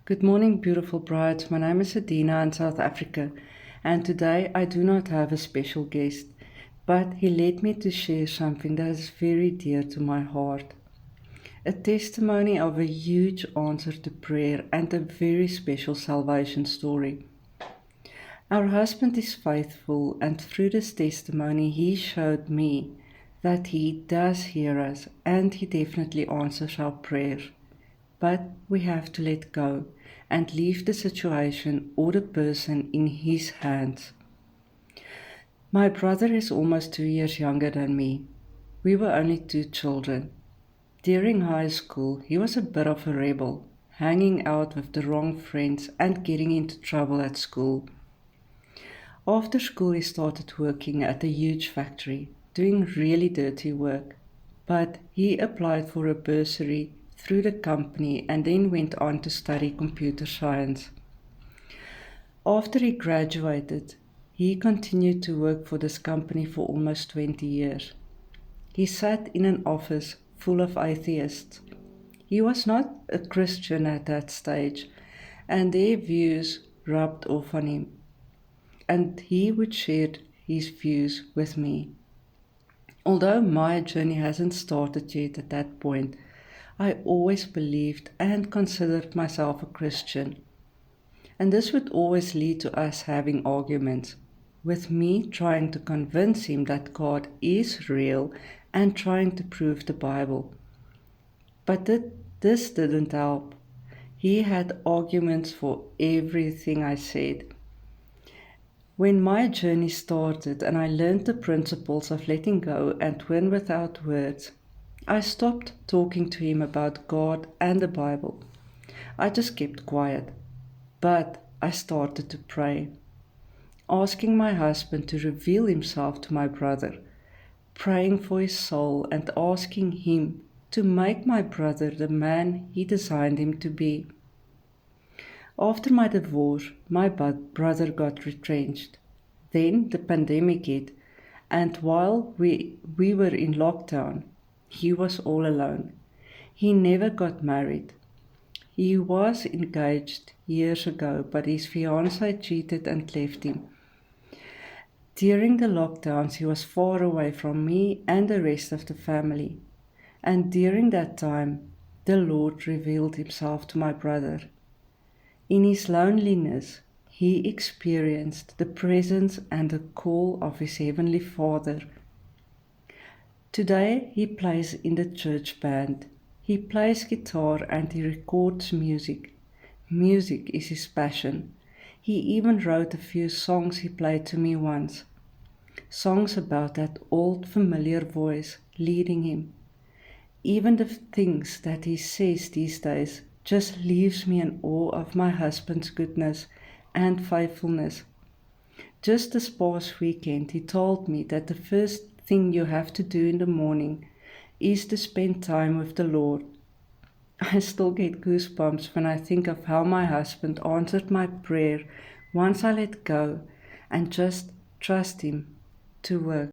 Good morning, beautiful brides. My name is Adina in South Africa, and today I do not have a special guest, but he led me to share something that is very dear to my heart. A testimony of a huge answer to prayer and a very special salvation story. Our husband is faithful, and through this testimony, he showed me that he does hear us and he definitely answers our prayer. But we have to let go and leave the situation or the person in his hands. My brother is almost 2 years younger than me. We were only two children. During high school, he was a bit of a rebel, hanging out with the wrong friends and getting into trouble at school. After school, he started working at a huge factory, doing really dirty work. But he applied for a bursary through the company and then went on to study computer science. After he graduated, he continued to work for this company for almost 20 years. He sat in an office full of atheists. He was not a Christian at that stage, and their views rubbed off on him. And he would share his views with me. Although my journey hasn't started yet at that point, I always believed and considered myself a Christian. And this would always lead to us having arguments, with me trying to convince him that God is real and trying to prove the Bible. But this didn't help. He had arguments for everything I said. When my journey started and I learned the principles of letting go and win without words, I stopped talking to him about God and the Bible. I just kept quiet. But I started to pray, asking my husband to reveal himself to my brother, praying for his soul and asking him to make my brother the man he designed him to be. After my divorce, my brother got retrenched. Then the pandemic hit, and while we were in lockdown, he was all alone. He never got married. He was engaged years ago, but his fiancée cheated and left him. During the lockdowns, he was far away from me and the rest of the family. And during that time, the Lord revealed himself to my brother. In his loneliness, he experienced the presence and the call of his Heavenly Father. Today, he plays in the church band. He plays guitar and he records music. Music is his passion. He even wrote a few songs he played to me once. Songs about that old familiar voice leading him. Even the things that he says these days just leaves me in awe of my husband's goodness and faithfulness. Just this past weekend, he told me that the first thing you have to do in the morning is to spend time with the Lord. I still get goosebumps when I think of how my husband answered my prayer once I let go and just trust him to work.